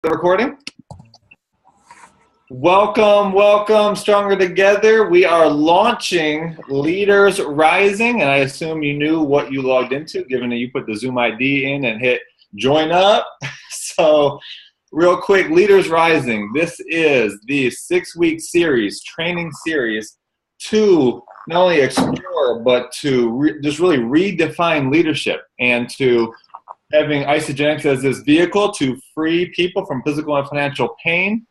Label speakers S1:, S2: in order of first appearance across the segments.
S1: The recording? Welcome, Stronger Together. We are launching Leaders Rising, and I assume you knew what you logged into, given that you put the Zoom ID in and hit join up. So, real quick, Leaders Rising. This is the 6-week series, training series, to not only explore, but to just really redefine leadership and to having Isagenix as this vehicle to free people from physical and financial pain.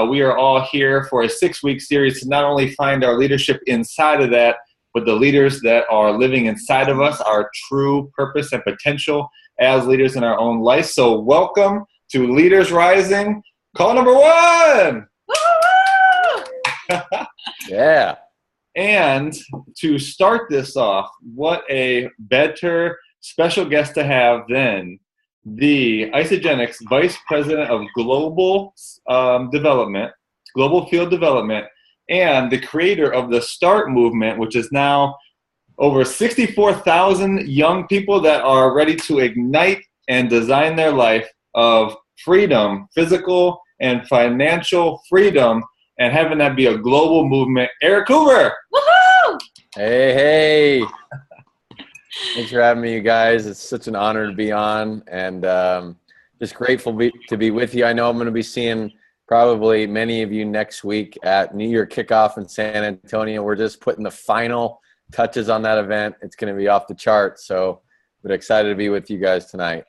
S1: We are all here for a 6-week series to not only find our leadership inside of that, but the leaders that are living inside of us, our true purpose and potential as leaders in our own life. So welcome to Leaders Rising. Call number 1!
S2: Yeah.
S1: And to start this off, what a better special guest to have than the Isagenix Vice President of Global Development, Global Field Development, and the creator of the START movement, which is now over 64,000 young people that are ready to ignite and design their life of freedom, physical and financial freedom, and having that be a global movement. Erik Coover!
S3: Woohoo!
S2: Hey. Thanks for having me, you guys. It's such an honor to be on, and just grateful to be with you. I know I'm going to be seeing probably many of you next week at New Year Kickoff in San Antonio. We're just putting the final touches on that event. It's going to be off the charts, so we're excited to be with you guys tonight.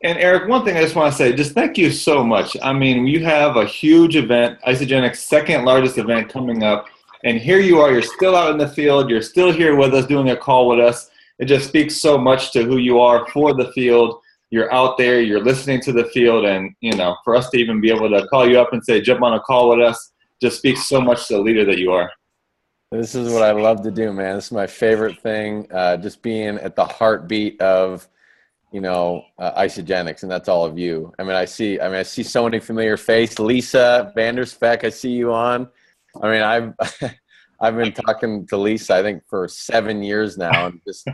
S1: And Erik, one thing I just want to say, just thank you so much. I mean, you have a huge event, Isagenix second largest event coming up. And here you are, you're still out in the field, you're still here with us, doing a call with us. It just speaks so much to who you are for the field. You're out there, you're listening to the field, and, you know, for us to even be able to call you up and say, jump on a call with us, just speaks so much to the leader that you are.
S2: This is what I love to do, man. This is my favorite thing, just being at the heartbeat of, you know, Isagenix, and that's all of you. I see so many familiar faces. Lisa Vanderspeck, I see you on. I mean, I've been talking to Lisa, I think, for 7 years now, and just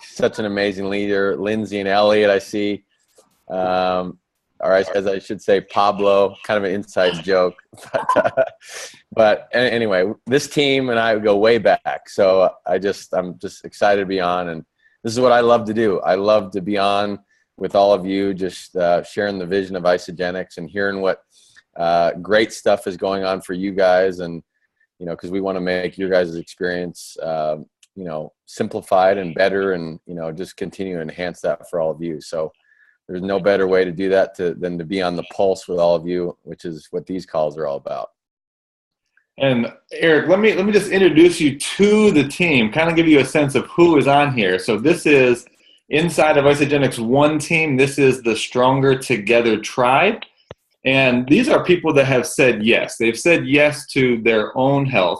S2: such an amazing leader. Lindsay and Elliot, I see. Or as I should say, Pablo, kind of an inside joke. But anyway, this team and I go way back. So I'm just excited to be on, and this is what I love to do. I love to be on with all of you, just sharing the vision of Isagenix and hearing what great stuff is going on for you guys, and you know, because we want to make your guys' experience you know, simplified and better, and you know, just continue to enhance that for all of you. So there's no better way to do that than to be on the pulse with all of you, which is what these calls are all about.
S1: And Erik, let me just introduce you to the team, kind of give you a sense of who is on here. So this is inside of Isagenix One team. This is the Stronger Together tribe. And these are people that have said yes. They've said yes to their own health,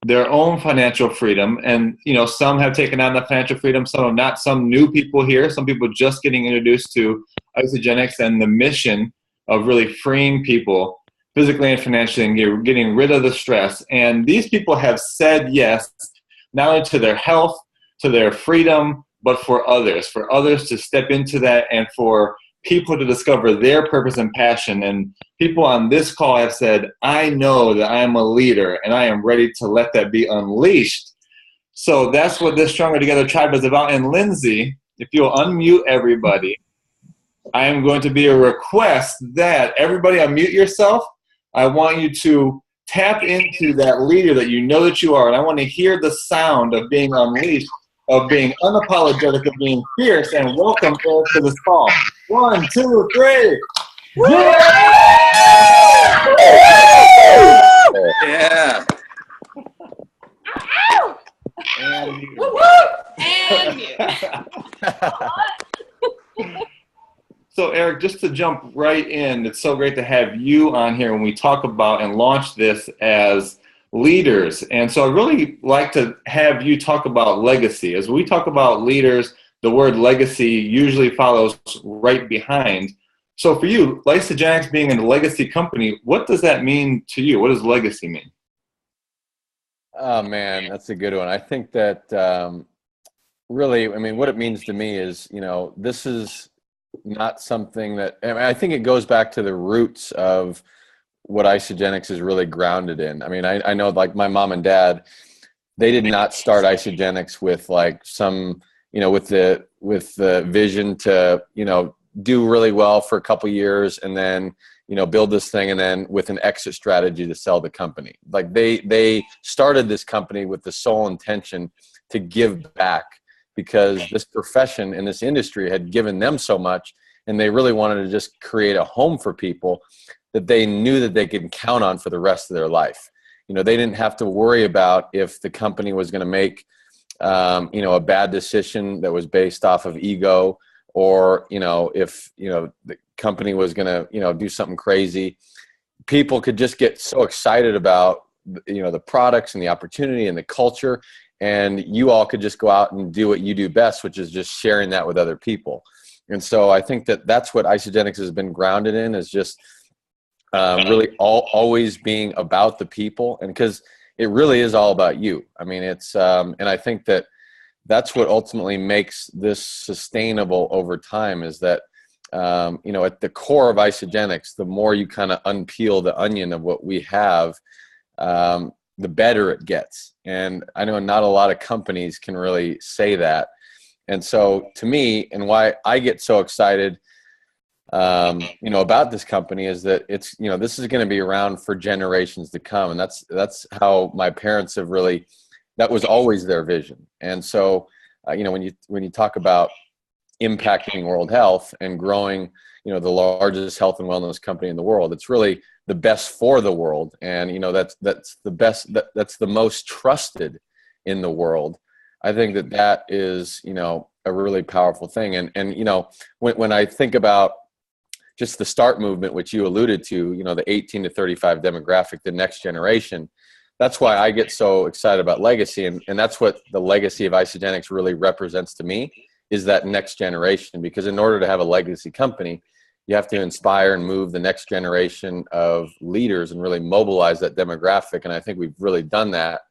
S1: their own financial freedom. And, you know, some have taken on the financial freedom, some have not. Some new people here, some people just getting introduced to Isagenix and the mission of really freeing people physically and financially and getting rid of the stress. And these people have said yes, not only to their health, to their freedom, but for others to step into that, and for people to discover their purpose and passion. And people on this call have said, I know that I am a leader and I am ready to let that be unleashed. So that's what this Stronger Together tribe is about. And Lindsay, if you'll unmute everybody, I am going to be a request that everybody unmute yourself. I want you to tap into that leader that you know that you are. And I want to hear the sound of being unleashed, of being unapologetic, of being fierce, and welcome Erik to this call. 1, 2, 3. Woo!
S2: Yeah.
S1: And you.
S3: And you.
S1: So Erik, just to jump right in, it's so great to have you on here when we talk about and launch this as leaders. And so I'd really like to have you talk about legacy. As we talk about leaders, the word legacy usually follows right behind. So for you, Isagenix being a legacy company, what does that mean to you? What does legacy mean?
S2: Oh, man, that's a good one. I think that really, I mean, what it means to me is, you know, this is not something that, I mean, I think it goes back to the roots of what Isogenics is really grounded in. I mean, I know like my mom and dad, they did not start Isogenics with like some, with the vision to, do really well for a couple years and then, build this thing and then with an exit strategy to sell the company. Like they started this company with the sole intention to give back because this profession and this industry had given them so much, and they really wanted to just create a home for people that they knew that they could count on for the rest of their life. They didn't have to worry about if the company was going to make, a bad decision that was based off of ego, or, if, the company was going to, do something crazy. People could just get so excited about, the products and the opportunity and the culture. And you all could just go out and do what you do best, which is just sharing that with other people. And so I think that that's what Isogenics has been grounded in, is just really always being about the people. And because it really is all about you. I mean, it's, and I think that that's what ultimately makes this sustainable over time, is that, at the core of Isogenics, the more you kind of unpeel the onion of what we have, the better it gets. And I know not a lot of companies can really say that. And so to me, and why I get so excited, about this company, is that it's, this is going to be around for generations to come. And that's how my parents have really, that was always their vision. And so, when you talk about impacting world health and growing, the largest health and wellness company in the world, it's really the best for the world. And, that's the best, that's the most trusted in the world. I think that is, a really powerful thing. And when I think about just the START movement, which you alluded to, the 18 to 35 demographic, the next generation, that's why I get so excited about legacy. And that's what the legacy of Isogenics really represents to me, is that next generation. Because in order to have a legacy company, you have to inspire and move the next generation of leaders and really mobilize that demographic. And I think we've really done that.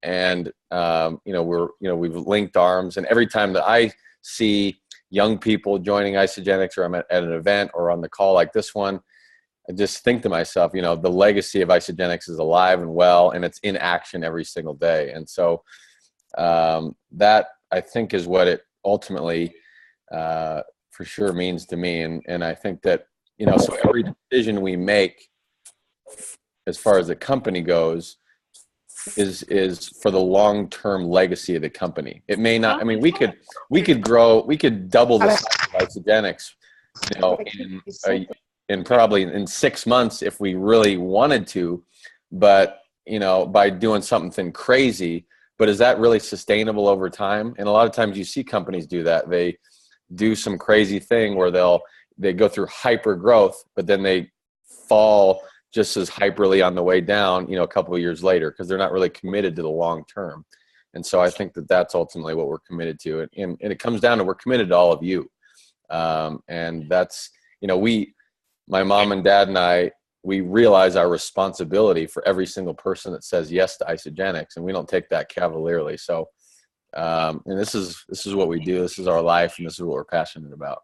S2: And, we've linked arms. And every time that I see young people joining Isogenics, or I'm at an event or on the call like this one, I just think to myself, the legacy of Isogenics is alive and well, and it's in action every single day. And so that, I think, is what it ultimately for sure means to me. And I think that, so every decision we make as far as the company goes is for the long-term legacy of the company. It may not, I mean, we could grow, we could double the size of Isogenics, in probably in 6 months if we really wanted to, but, by doing something crazy. But is that really sustainable over time? And a lot of times you see companies do that. They do some crazy thing where they go through hyper growth, but then they fall just as hyperly on the way down, a couple of years later, because they're not really committed to the long term. And so I think that that's ultimately what we're committed to. And it comes down to, we're committed to all of you. And that's, my mom and dad and I, we realize our responsibility for every single person that says yes to Isogenics, and we don't take that cavalierly. So, and this is what we do. This is our life, and this is what we're passionate about.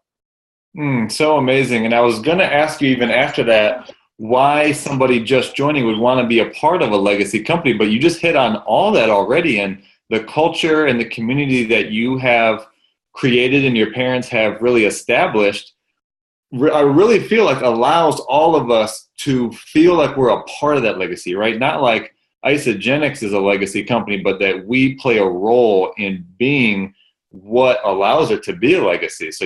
S1: So amazing. And I was going to ask you even after that, why somebody just joining would want to be a part of a legacy company, but you just hit on all that already. And the culture and the community that you have created and your parents have really established, I really feel like allows all of us to feel like we're a part of that legacy, right? Not like Isogenics is a legacy company, but that we play a role in being what allows it to be a legacy. So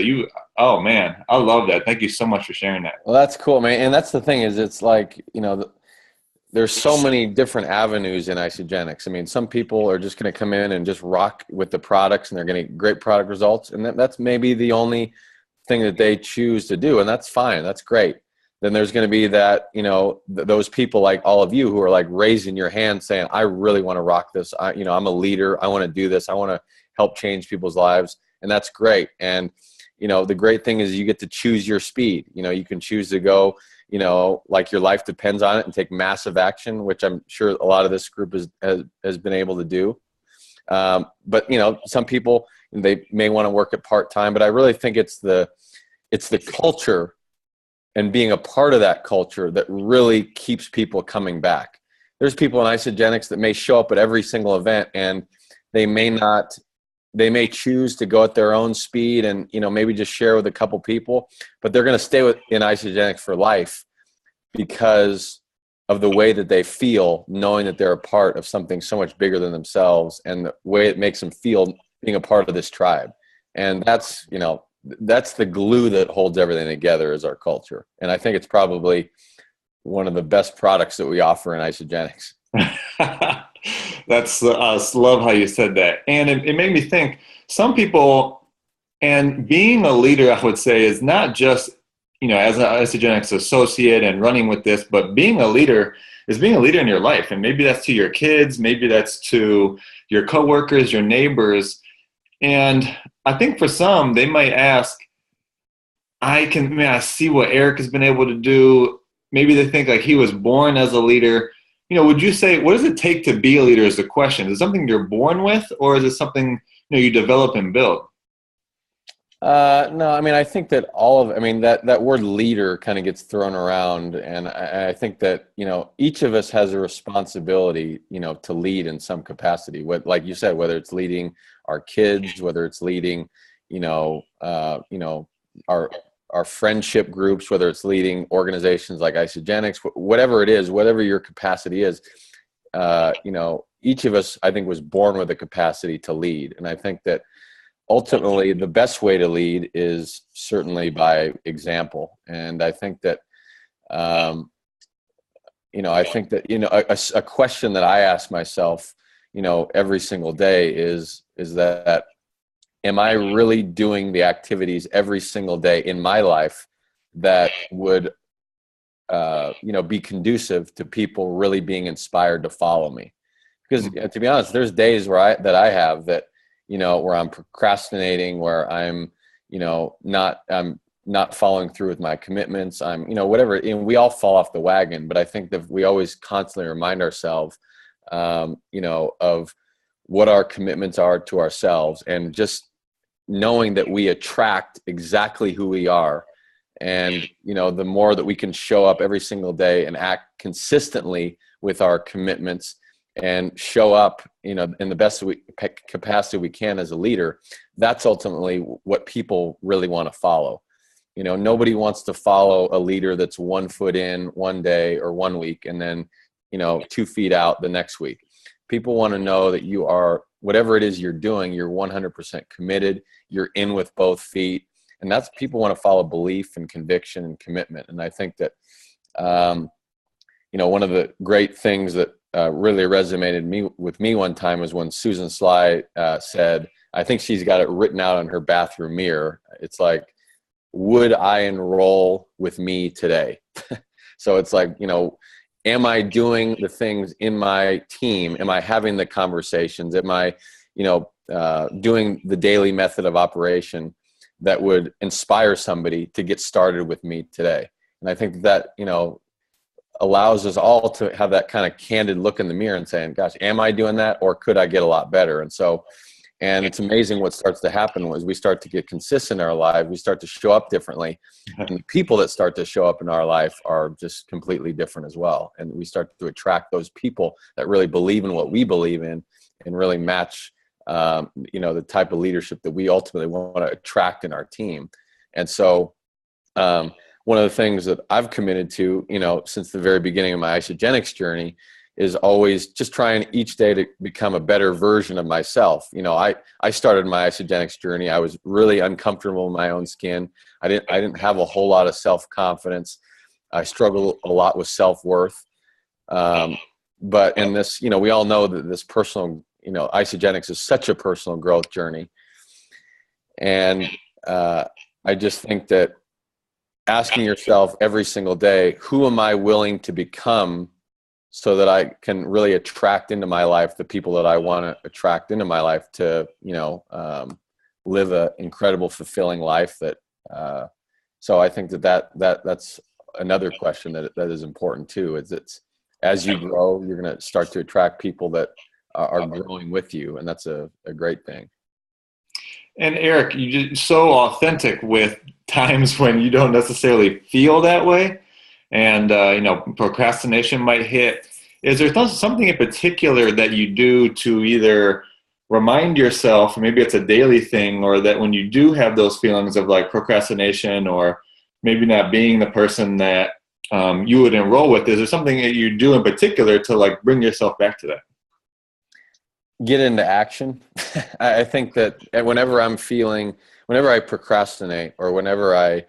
S1: oh man, I love that. Thank you so much for sharing that.
S2: Well, that's cool, man. And that's the thing, is it's like, there's so many different avenues in Isogenics. I mean, some people are just going to come in and just rock with the products, and they're going to get great product results. And that's maybe the only thing that they choose to do. And that's fine. That's great. Then there's going to be that, those people like all of you who are like raising your hand saying, I really want to rock this. I'm a leader. I want to do this. I want to help change people's lives. And that's great. And, the great thing is you get to choose your speed. You can choose to go, like your life depends on it, and take massive action, which I'm sure a lot of this group has been able to do. But, some people, they may want to work at part-time, but I really think it's the it's the culture and being a part of that culture that really keeps people coming back. There's people in Isagenix that may show up at every single event, and they may choose to go at their own speed and, maybe just share with a couple people, but they're going to stay in Isagenix for life because of the way that they feel, knowing that they're a part of something so much bigger than themselves, and the way it makes them feel being a part of this tribe. And that's the glue that holds everything together, is our culture. And I think it's probably one of the best products that we offer in Isagenix.
S1: That's I love how you said that. And it made me think, some people, and being a leader, I would say, is not just, as an Isagenix associate and running with this, but being a leader is being a leader in your life. And maybe that's to your kids, maybe that's to your coworkers, your neighbors. And I think for some, they might ask, I see what Erik has been able to do. Maybe they think like he was born as a leader. Would you say, what does it take to be a leader is the question? Is it something you're born with, or is it something, you develop and build?
S2: No, I think that that word leader kind of gets thrown around. And I think that, each of us has a responsibility, to lead in some capacity. Like you said, whether it's leading our kids, whether it's leading, our friendship groups, whether it's leading organizations like Isagenix, whatever it is, whatever your capacity is, each of us, I think, was born with a capacity to lead. And I think that ultimately the best way to lead is certainly by example. And I think that, a question that I ask myself, every single day is that, am I really doing the activities every single day in my life that would, be conducive to people really being inspired to follow me? Because to be honest, there's days where where I'm procrastinating, where I'm not following through with my commitments. I'm, whatever, and we all fall off the wagon, but I think that we always constantly remind ourselves, of what our commitments are to ourselves, and just knowing that we attract exactly who we are. And, the more that we can show up every single day and act consistently with our commitments and show up, in the best capacity we can as a leader, that's ultimately what people really want to follow. Nobody wants to follow a leader that's 1 foot in one day or 1 week and then, 2 feet out the next week. People want to know that you are, whatever it is you're doing, you're 100% committed, you're in with both feet. And that's, people want to follow belief and conviction and commitment. And I think that, one of the great things that really resonated with me one time was when Susan Sly said, I think she's got it written out on her bathroom mirror. It's like, would I enroll with me today? So it's like, am I doing the things in my team? Am I having the conversations? Am I, doing the daily method of operation that would inspire somebody to get started with me today? And I think that, allows us all to have that kind of candid look in the mirror and saying, gosh, am I doing that, or could I get a lot better? And it's amazing what starts to happen as we start to get consistent in our life. We start to show up differently. And the people that start to show up in our life are just completely different as well. And we start to attract those people that really believe in what we believe in and really match, the type of leadership that we ultimately want to attract in our team. And so one of the things that I've committed to, since the very beginning of my Isagenix journey, is always just trying each day to become a better version of myself. I started my Isagenix journey. I was really uncomfortable in my own skin. I didn't have a whole lot of self-confidence. I struggled a lot with self-worth. But in this, we all know that this personal, Isagenix is such a personal growth journey. And I just think that asking yourself every single day, who am I willing to become so that I can really attract into my life the people that I want to attract into my life to, live an incredible, fulfilling life. So I think that's another question that is important too. It's as you grow, you're going to start to attract people that are growing with you, and that's a great thing.
S1: And Erik, you're just so authentic with times when you don't necessarily feel that way, and procrastination might hit. Is there something in particular that you do to either remind yourself, maybe it's a daily thing, or that when you do have those feelings of like procrastination or maybe not being the person that you would enroll with, is there something that you do in particular to like bring yourself back to that?
S2: Get into action. I think that whenever I procrastinate, or whenever I,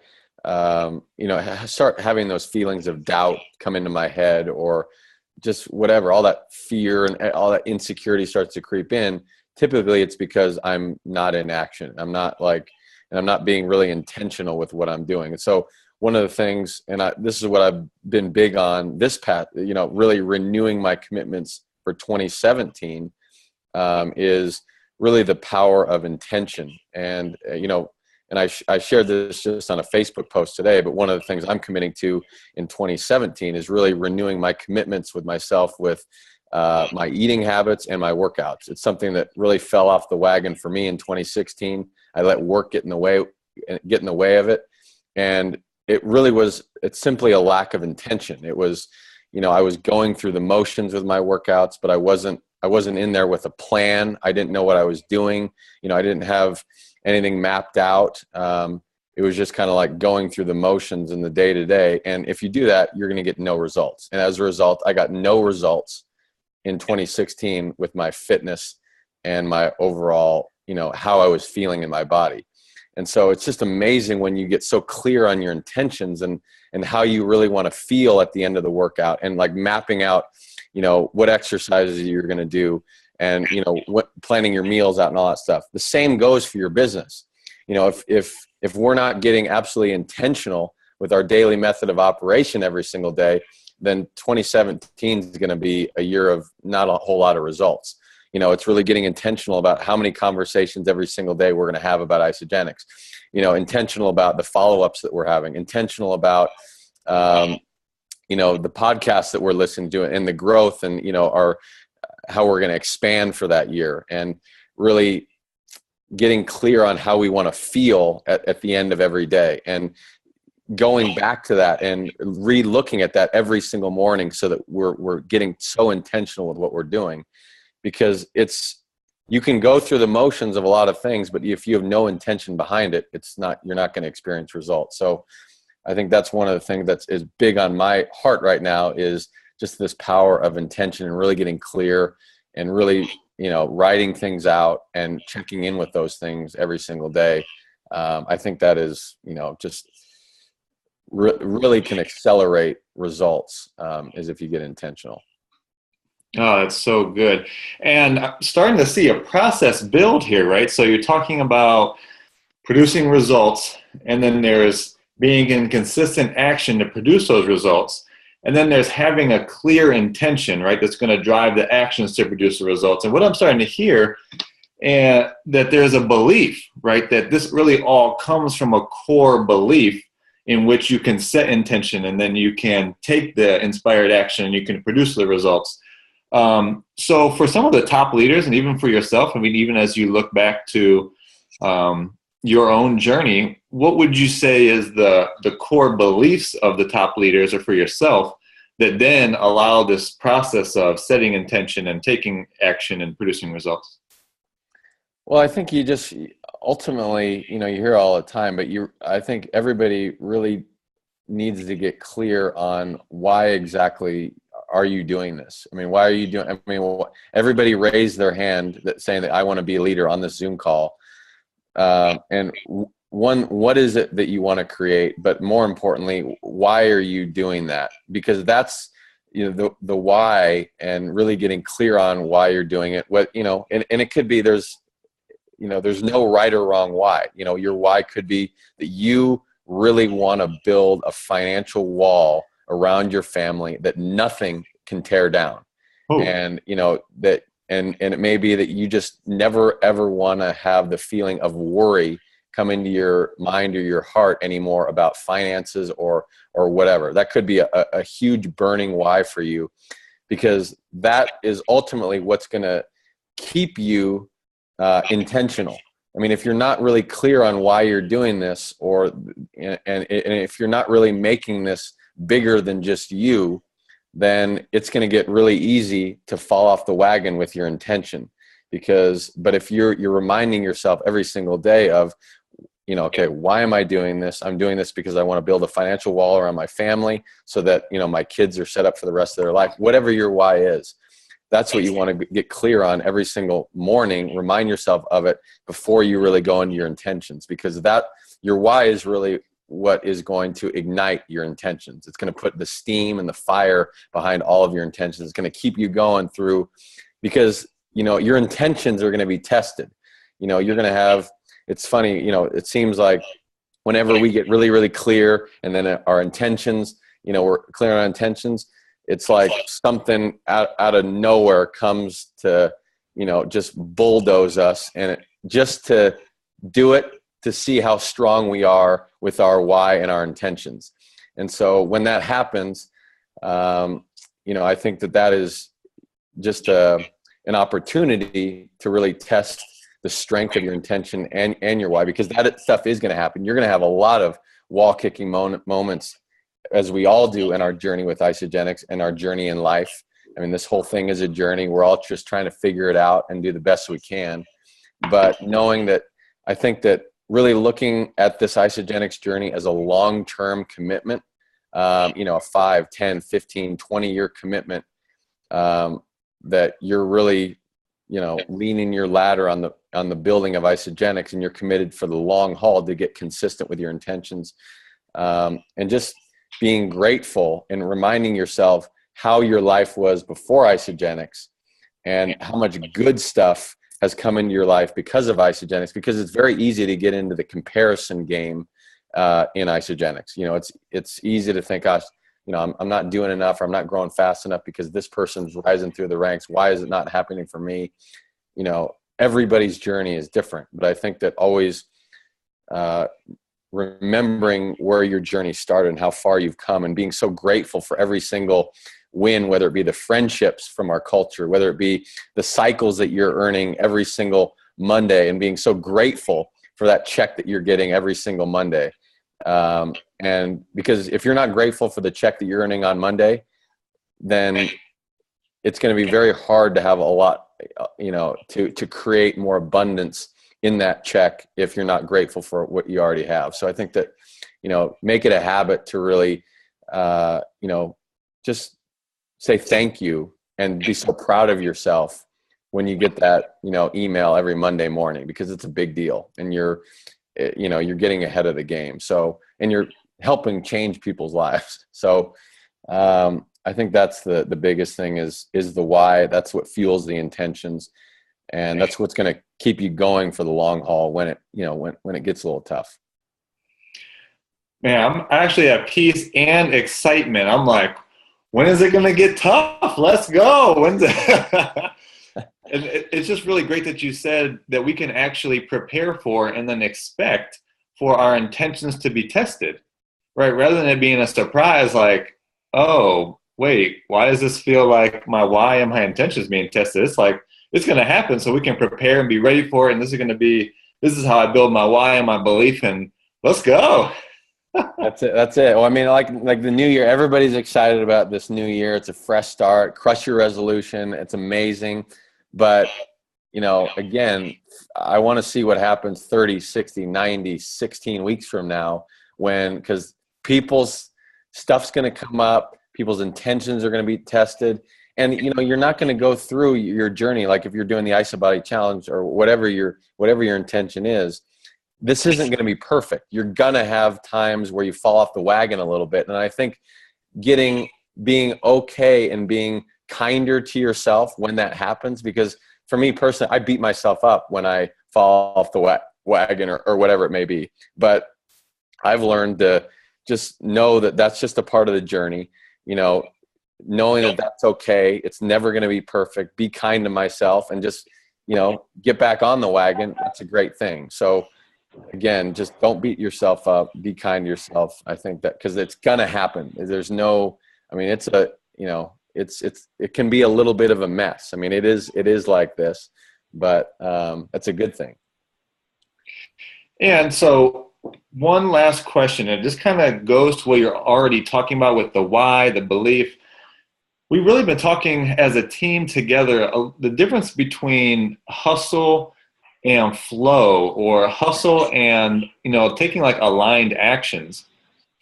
S2: start having those feelings of doubt come into my head, or just whatever, all that fear and all that insecurity starts to creep in, typically it's because I'm not in action. I'm not being really intentional with what I'm doing. And so one of the things, this is what I've been big on this path, really renewing my commitments for 2017, is really the power of intention. And, I shared this just on a Facebook post today, but one of the things I'm committing to in 2017 is really renewing my commitments with myself, with my eating habits and my workouts. It's something that really fell off the wagon for me in 2016. I let work get in the way of it. And it's simply a lack of intention. It was, I was going through the motions with my workouts, but I wasn't in there with a plan. I didn't know what I was doing. I didn't have anything mapped out. It was just kind of like going through the motions in the day to day. And if you do that, you're going to get no results. And as a result, I got no results in 2016 with my fitness and my overall, how I was feeling in my body. And so it's just amazing when you get so clear on your intentions and how you really want to feel at the end of the workout, and like mapping out, what exercises you're going to do, and, what planning your meals out and all that stuff. The same goes for your business. If we're not getting absolutely intentional with our daily method of operation every single day, then 2017 is going to be a year of not a whole lot of results. It's really getting intentional about how many conversations every single day we're going to have about isogenics, intentional about the follow-ups that we're having, intentional about, the podcasts that we're listening to, and the growth, and, how we're going to expand for that year, and really getting clear on how we want to feel at the end of every day, and going back to that and re-looking at that every single morning, so that we're getting so intentional with what we're doing. Because you can go through the motions of a lot of things, but if you have no intention behind it, you're not going to experience results. So I think that's one of the things that is big on my heart right now, is just this power of intention, and really getting clear, and really, writing things out and checking in with those things every single day. I think that is, just really can accelerate results, is if you get intentional.
S1: Oh, that's so good. And I'm starting to see a process build here, right? So you're talking about producing results, and then there's being in consistent action to produce those results. And then there's having a clear intention, right, that's going to drive the actions to produce the results. And what I'm starting to hear, that there's a belief, right, that this really all comes from a core belief in which you can set intention, and then you can take the inspired action and you can produce the results. So for some of the top leaders, and even for yourself, I mean, even as you look back to your own journey, what would you say is the core beliefs of the top leaders, or for yourself, that then allow this process of setting intention and taking action and producing results?
S2: Well, I think you just ultimately, you hear all the time, but I think everybody really needs to get clear on why exactly are you doing this? I mean, why are you doing? I mean, everybody raised their hand saying that I want to be a leader on this Zoom call. And what is it that you want to create? But more importantly, why are you doing that? Because that's, the why, and really getting clear on why you're doing it. And it could be there's no right or wrong why. Your why could be that you really want to build a financial wall around your family that nothing can tear down. Oh. And that and it may be that you just never ever want to have the feeling of worry come into your mind or your heart anymore about finances or whatever. That could be a huge burning why for you, because that is ultimately what's going to keep you intentional. I mean, if you're not really clear on why you're doing this, and if you're not really making this bigger than just you, then it's going to get really easy to fall off the wagon with your intention. But if you're reminding yourself every single day of, okay, why am I doing this? I'm doing this because I want to build a financial wall around my family so that, my kids are set up for the rest of their life. Whatever your why is, that's what you want to get clear on every single morning. Remind yourself of it before you really go into your intentions, because your why is really what is going to ignite your intentions. It's going to put the steam and the fire behind all of your intentions. It's going to keep you going through, because, your intentions are going to be tested. You're going to have, it's funny, it seems like whenever we get really, really clear, and then our intentions, we're clear on our intentions, it's like something out of nowhere comes to, just bulldoze us, and just to do it, to see how strong we are with our why and our intentions. And so when that happens, I think that is just an opportunity to really test the strength of your intention and your why, because that stuff is going to happen. You're going to have a lot of wall kicking moments, as we all do in our journey with Isagenix and our journey in life. I mean, this whole thing is a journey. We're all just trying to figure it out and do the best we can. But knowing that, I think that really looking at this Isagenix journey as a long-term commitment, a 5, 10, 15, 20-year commitment, that you're really, leaning your ladder on the building of Isagenix, and you're committed for the long haul to get consistent with your intentions, and just being grateful and reminding yourself how your life was before Isagenix and how much good stuff has come into your life because of Isagenix, because it's very easy to get into the comparison game in Isagenix. It's easy to think, gosh, I'm not doing enough, or I'm not growing fast enough because this person's rising through the ranks. Why is it not happening for me? Everybody's journey is different, but I think that always remembering where your journey started and how far you've come, and being so grateful for every single win, whether it be the friendships from our culture, whether it be the cycles that you're earning every single Monday, and being so grateful for that check that you're getting every single Monday. And because if you're not grateful for the check that you're earning on Monday, then it's going to be very hard to have a lot, to create more abundance in that check if you're not grateful for what you already have. So I think that, make it a habit to really, just say thank you and be so proud of yourself when you get that, email every Monday morning, because it's a big deal, and you're getting ahead of the game. So, and you're helping change people's lives. So, I think that's the biggest thing is the why. That's what fuels the intentions, and that's what's going to keep you going for the long haul when it, when it gets a little tough.
S1: Man, I'm actually at peace and excitement. I'm like, when is it going to get tough? Let's go. When's it? And it's just really great that you said that we can actually prepare for and then expect for our intentions to be tested, right? Rather than it being a surprise, like, oh, wait, why does this feel like my why and my intentions being tested? It's like, it's going to happen, so we can prepare and be ready for it. And this is how I build my why and my belief, and let's go.
S2: That's it. Well, I mean, like the new year, everybody's excited about this new year. It's a fresh start. Crush your resolution. It's amazing. But, again, I want to see what happens 30, 60, 90, 16 weeks from now, because people's stuff's going to come up. People's intentions are going to be tested. And, you're not going to go through your journey. Like if you're doing the IsaBody challenge or whatever your intention is, this isn't going to be perfect. You're going to have times where you fall off the wagon a little bit. And I think being okay and being kinder to yourself when that happens, because for me personally, I beat myself up when I fall off the wagon or whatever it may be. But I've learned to just know that that's just a part of the journey, knowing that that's okay. It's never going to be perfect. Be kind to myself and just, get back on the wagon. That's a great thing. So again, just don't beat yourself up. Be kind to yourself. I think that because it's going to happen. There's no, I mean, it can be a little bit of a mess. I mean, it is like this, but that's a good thing.
S1: And so one last question, it just kind of goes to what you're already talking about with the why, the belief. We've really been talking as a team together, the difference between hustle and flow, or hustle and, taking like aligned actions.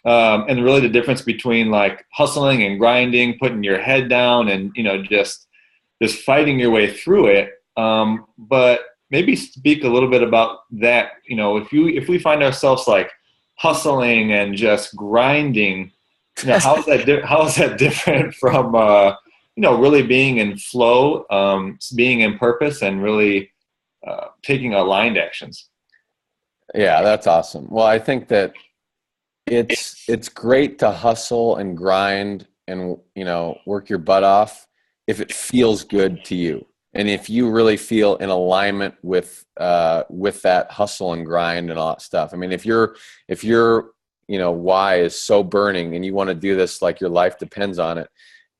S1: And really the difference between like hustling and grinding, putting your head down and, just fighting your way through it. But maybe speak a little bit about that. If we find ourselves like hustling and just grinding, how is that different from really being in flow, being in purpose, and really taking aligned actions?
S2: Yeah, that's awesome. Well, I think that it's great to hustle and grind and work your butt off if it feels good to you, and if you really feel in alignment with that hustle and grind and all that stuff. I mean, if your why is so burning and you want to do this like your life depends on it,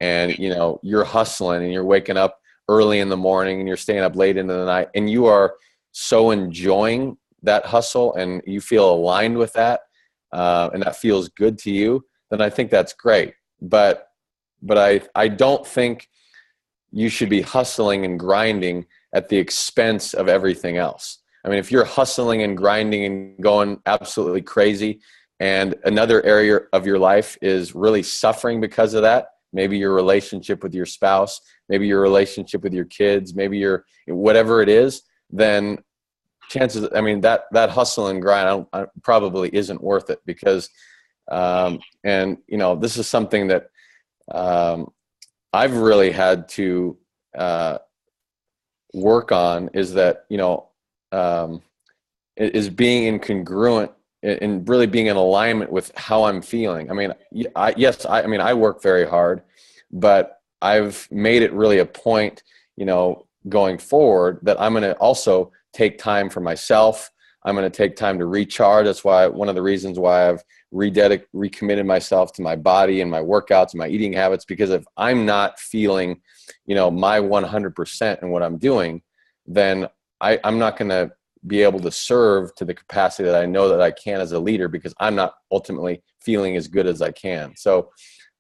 S2: and you're hustling and you're waking up early in the morning and you're staying up late into the night and you are so enjoying that hustle and you feel aligned with that, and that feels good to you, then I think that's great. But I don't think you should be hustling and grinding at the expense of everything else. I mean, if you're hustling and grinding and going absolutely crazy and another area of your life is really suffering because of that, maybe your relationship with your spouse, maybe your relationship with your kids, maybe your whatever it is, then chances, I mean, that hustle and grind probably isn't worth it, because, this is something that I've really had to work on, is that, is being incongruent and really being in alignment with how I'm feeling. I mean, I work very hard, but I've made it really a point, going forward, that I'm going to also take time for myself. I'm going to take time to recharge. That's why one of the reasons why I've recommitted myself to my body and my workouts and my eating habits, because if I'm not feeling, my 100% in what I'm doing, then I'm not going to be able to serve to the capacity that I know that I can as a leader, because I'm not ultimately feeling as good as I can. So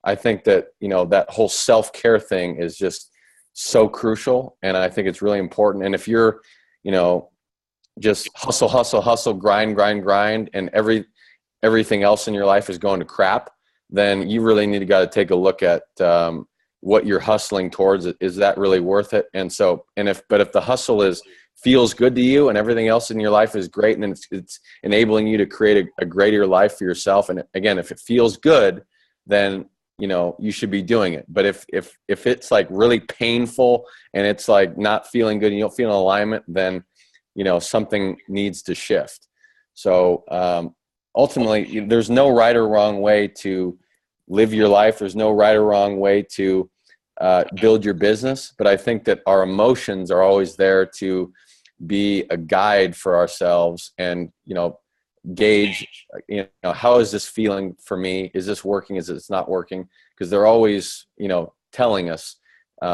S2: I think that, that whole self-care thing is just so crucial. And I think it's really important. And if you're, just hustle, grind, and everything else in your life is going to crap, then you really need to got to take a look at what you're hustling towards. Is that really worth it? And if the hustle feels good to you and everything else in your life is great, and it's enabling you to create a greater life for yourself, and again, if it feels good, then you should be doing it. But if it's like really painful and it's like not feeling good and you don't feel in alignment, then something needs to shift. So ultimately, there's no right or wrong way to live your life. There's no right or wrong way to build your business. But I think that our emotions are always there to be a guide for ourselves, and gauge, how is this feeling for me? Is this working? Is it not working? Because they're always, telling us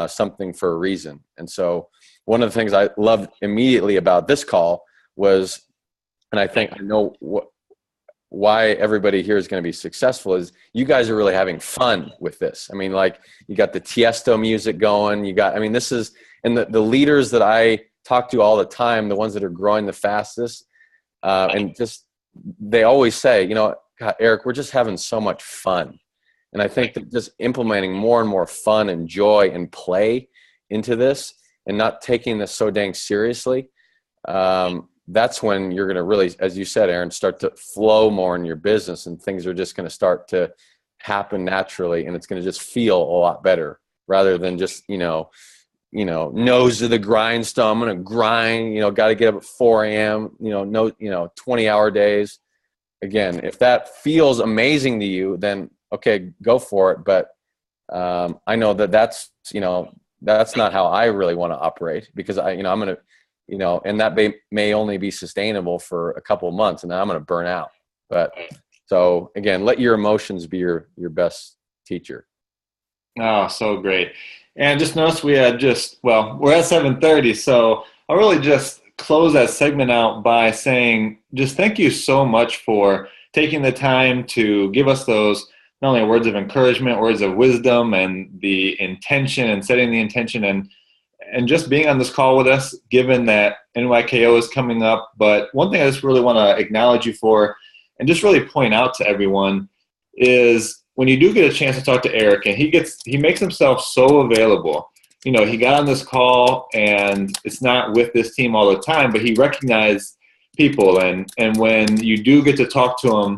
S2: something for a reason. And so one of the things I loved immediately about this call was, and I think I know why everybody here is going to be successful, is you guys are really having fun with this. I mean, like, you got the Tiesto music going, this is, and the leaders that I talk to all the time, the ones that are growing the fastest, and just, they always say, God, Erik, we're just having so much fun. And I think that just implementing more and more fun and joy and play into this, and not taking this so dang seriously, that's when you're going to really, as you said, Aaron, start to flow more in your business, and things are just going to start to happen naturally, and it's going to just feel a lot better, rather than just, nose to the grindstone. I'm going to grind, got to get up at 4 a.m., 20-hour days. Again, if that feels amazing to you, then okay, go for it. But I know that's not how I really want to operate, because I'm going to, and that may only be sustainable for a couple of months, and then I'm going to burn out. But so again, let your emotions be your best teacher.
S1: Oh, so great. And just notice we had we're at 7:30, so I'll really just close that segment out by saying just thank you so much for taking the time to give us those not only words of encouragement, words of wisdom, and the intention and setting the intention and just being on this call with us, given that NYKO is coming up. But one thing I just really want to acknowledge you for and just really point out to everyone is when you do get a chance to talk to Erik, and he makes himself so available. You know, he got on this call, and it's not with this team all the time, but he recognized people, and when you do get to talk to him,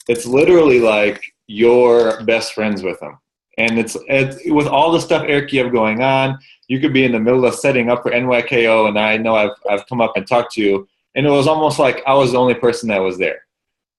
S1: it's literally like you're best friends with him. And it's with all the stuff, Erik, you have going on, you could be in the middle of setting up for NYKO, and I know I've come up and talked to you, and it was almost like I was the only person that was there.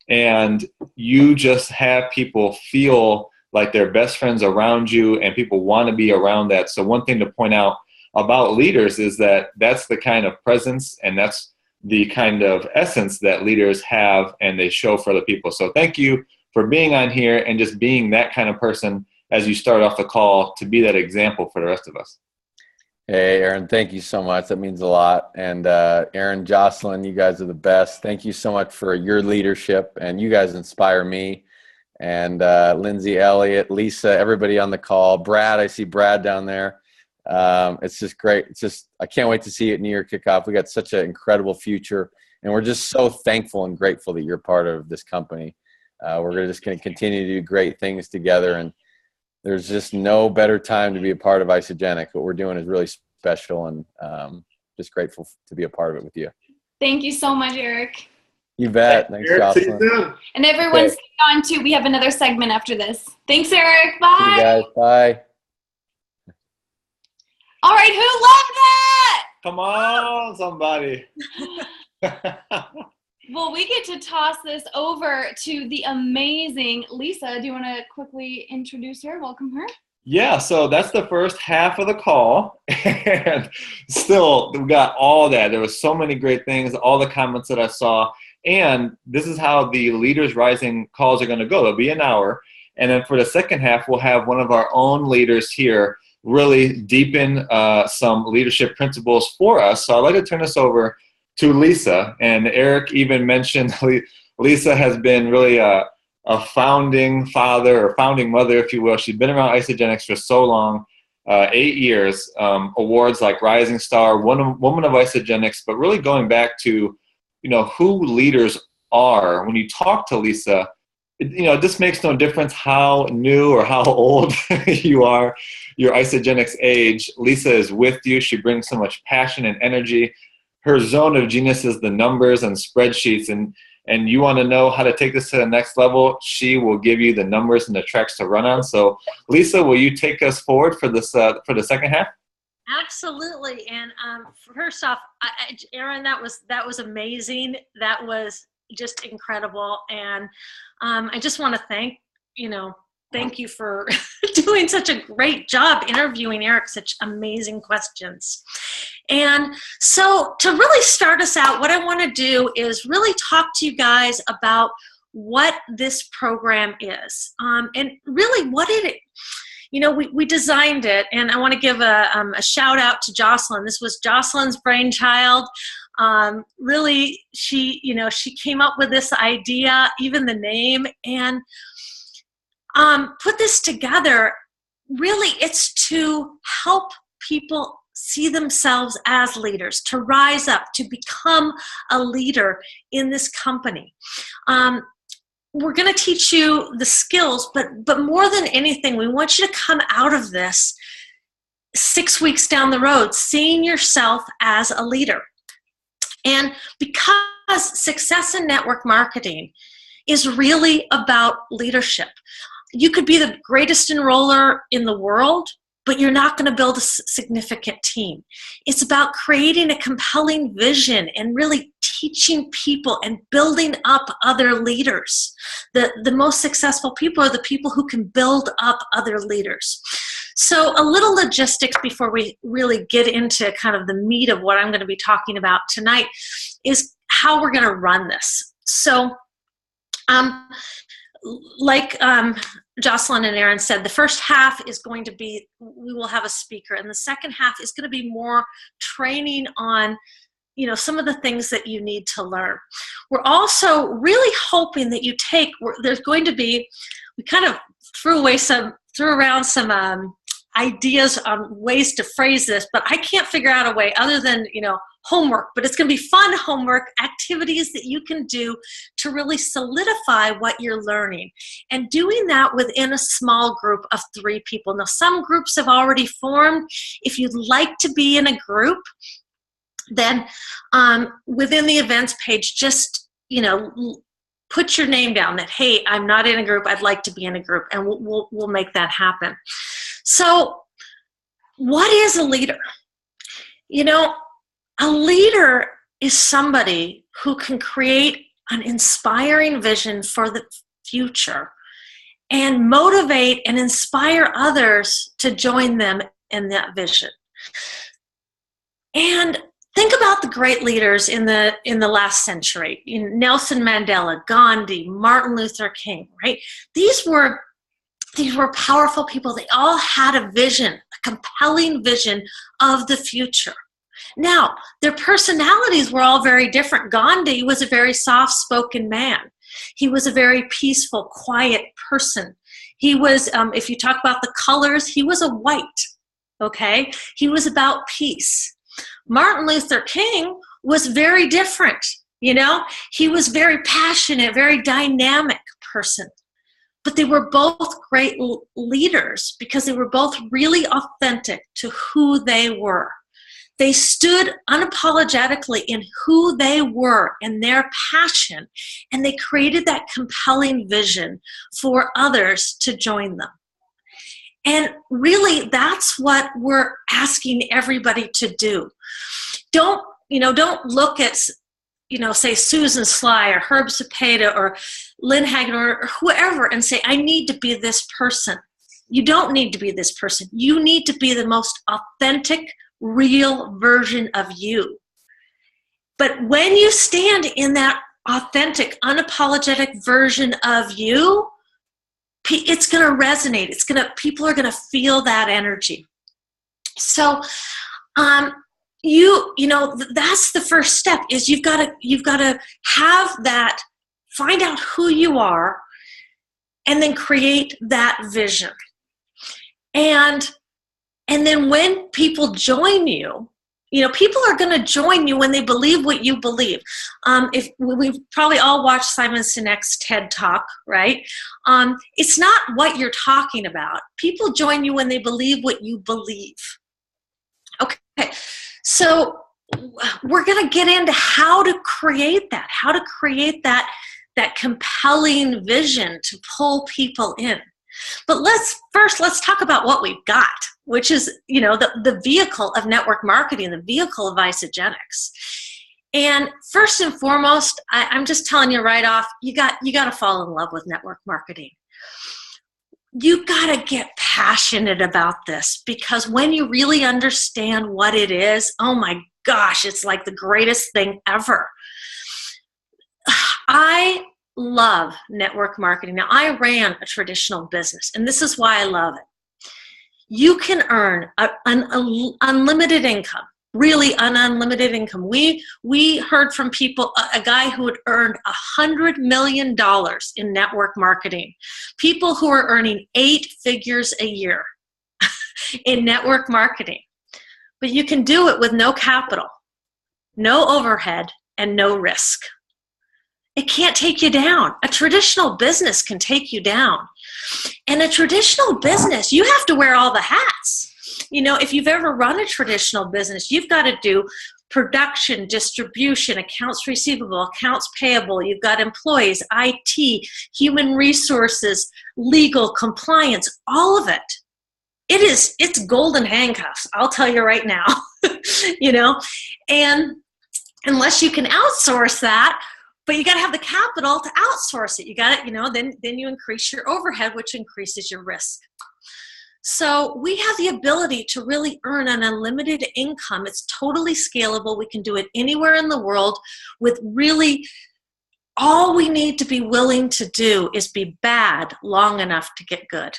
S1: And you just have people feel like they're best friends around you, and people want to be around that. So one thing to point out about leaders is that that's the kind of presence and that's the kind of essence that leaders have and they show for other people. So thank you for being on here and just being that kind of person as you start off the call to be that example for the rest of us.
S2: Hey, Aaron, thank you so much. That means a lot. And Aaron, Jocelyn, you guys are the best. Thank you so much for your leadership, and you guys inspire me. And Lindsay, Elliott, Lisa, everybody on the call. Brad, I see Brad down there. It's just great. I can't wait to see it in New Year kickoff. We got such an incredible future, and we're just so thankful and grateful that you're part of this company. We're just going to continue to do great things together, and there's just no better time to be a part of Isagenix. What we're doing is really special, and just grateful to be a part of it with you.
S3: Thank you so much, Erik.
S2: You bet. Thanks, Jocelyn.
S3: And everyone's staying on too. We have another segment after this. Thanks, Erik. Bye.
S2: See you guys. Bye.
S3: All right, who loved that?
S1: Come on, somebody.
S3: Well, we get to toss this over to the amazing Lisa. Do you want to quickly introduce her, welcome her?
S1: Yeah, so that's the first half of the call. And still, we got all that. There was so many great things, all the comments that I saw. And this is how the Leaders Rising calls are going to go. They'll be an hour. And then for the second half, we'll have one of our own leaders here really deepen some leadership principles for us. So I'd like to turn this over to Lisa. And Erik even mentioned Lisa has been really a founding father or founding mother, if you will. She's been around Isagenix for so long, 8 years, awards like Rising Star, Woman of Isagenix, but really going back to, you know, who leaders are. When you talk to Lisa, it just makes no difference how new or how old you are, your Isagenix age. Lisa is with you. She brings so much passion and energy. Her zone of genius is the numbers and spreadsheets, and you want to know how to take this to the next level, she will give you the numbers and the tracks to run on. So, Lisa, will you take us forward for this for the second half?
S4: Absolutely. And first off, Aaron, that was amazing. That was just incredible. And I just want to thank you for doing such a great job interviewing Erik, such amazing questions. And so to really start us out, what I want to do is really talk to you guys about what this program is. And really what it, we designed it, and I want to give a shout out to Jocelyn. This was Jocelyn's brainchild. Really, she came up with this idea, even the name, and put this together. Really, it's to help people see themselves as leaders, to rise up, to become a leader in this company. We're going to teach you the skills, but more than anything, we want you to come out of this 6 weeks down the road, seeing yourself as a leader. And because success in network marketing is really about leadership. You could be the greatest enroller in the world, but you're not going to build a significant team. It's about creating a compelling vision and really teaching people and building up other leaders. The most successful people are the people who can build up other leaders. So a little logistics before we really get into kind of the meat of what I'm going to be talking about tonight is how we're going to run this. So like Jocelyn and Aaron said, the first half is going to be, we will have a speaker, and the second half is going to be more training on some of the things that you need to learn. We're also really hoping that there's going to be, we kind of threw around some ideas on ways to phrase this, but I can't figure out a way other than, homework. But it's going to be fun homework, activities that you can do to really solidify what you're learning. And doing that within a small group of 3 people. Now, some groups have already formed. If you'd like to be in a group, then within the events page, just, put your name down that, hey, I'm not in a group, I'd like to be in a group, and we'll make that happen. So what is a leader? A leader is somebody who can create an inspiring vision for the future and motivate and inspire others to join them in that vision. And think about the great leaders in the last century. Nelson Mandela, Gandhi, Martin Luther King, right? These were powerful people. They all had a vision, a compelling vision of the future. Now, their personalities were all very different. Gandhi was a very soft-spoken man. He was a very peaceful, quiet person. He was, if you talk about the colors, he was a white, okay? He was about peace. Martin Luther King was very different, He was very passionate, very dynamic person. But they were both great leaders because they were both really authentic to who they were. They stood unapologetically in who they were and their passion, and they created that compelling vision for others to join them. And really, that's what we're asking everybody to do. Don't look at, say Susan Sly or Herb Cepeda or Lynn Hagen or whoever and say, I need to be this person. You don't need to be this person. You need to be the most authentic, real version of you. But when you stand in that authentic, unapologetic version of you, it's going to resonate. People are going to feel that energy. So, that's the first step. Is you've got to have that, find out who you are, and then create that vision. And then when people join you, people are going to join you when they believe what you believe. If we've probably all watched Simon Sinek's TED Talk, right? It's not what you're talking about. People join you when they believe what you believe. Okay, so we're going to get into how to create that compelling vision to pull people in. But let's talk about what we've got, which is, the vehicle of network marketing, the vehicle of Isogenics. And first and foremost, I'm just telling you right off, you got to fall in love with network marketing. You got to get passionate about this, because when you really understand what it is, oh my gosh, it's like the greatest thing ever. I love network marketing. Now, I ran a traditional business, and this is why I love it. You can earn an unlimited income, really an unlimited income. We heard from people, a guy who had earned $100 million in network marketing, people who are earning 8 figures a year in network marketing. But you can do it with no capital, no overhead, and no risk. It can't take you down. A traditional business can take you down. And a traditional business, you have to wear all the hats. If you've ever run a traditional business, you've got to do production, distribution, accounts receivable, accounts payable. You've got employees, IT, human resources, legal, compliance, all of it. It's golden handcuffs, I'll tell you right now. And unless you can outsource that, but you got to have the capital to outsource it. You got it, then you increase your overhead, which increases your risk. So we have the ability to really earn an unlimited income. It's totally scalable. We can do it anywhere in the world with really, all we need to be willing to do is be bad long enough to get good.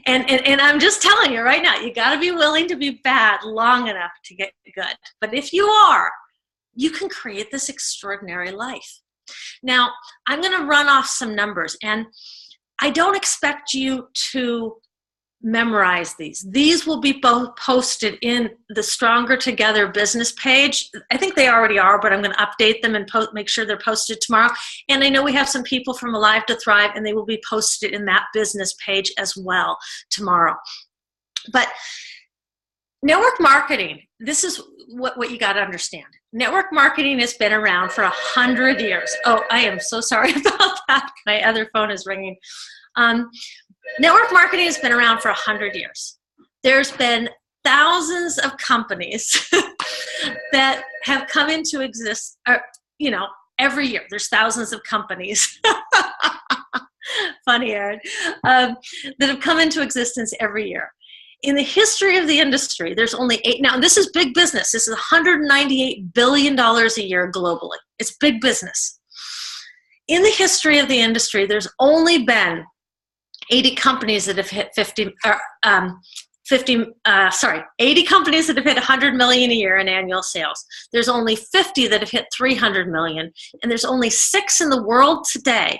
S4: And I'm just telling you right now, you got to be willing to be bad long enough to get good. But if you are, you can create this extraordinary life. Now, I'm going to run off some numbers, and I don't expect you to memorize these. These will be both posted in the Stronger Together business page. I think they already are, but I'm going to update them and make sure they're posted tomorrow. And I know we have some people from Alive to Thrive, and they will be posted in that business page as well tomorrow. But network marketing, this is what you got to understand. Network marketing has been around for 100 years. Oh, I am so sorry about that. My other phone is ringing. Network marketing has been around for 100 years. There's been thousands of companies that have come into existence, every year. There's thousands of companies. Funny, Aaron, that have come into existence every year. In the history of the industry, there's only 8. Now, this is big business. This is $198 billion a year globally. It's big business. In the history of the industry, there's only been 80 companies that have hit 80 companies that have hit 100 million a year in annual sales. There's only 50 that have hit 300 million, and there's only 6 in the world today,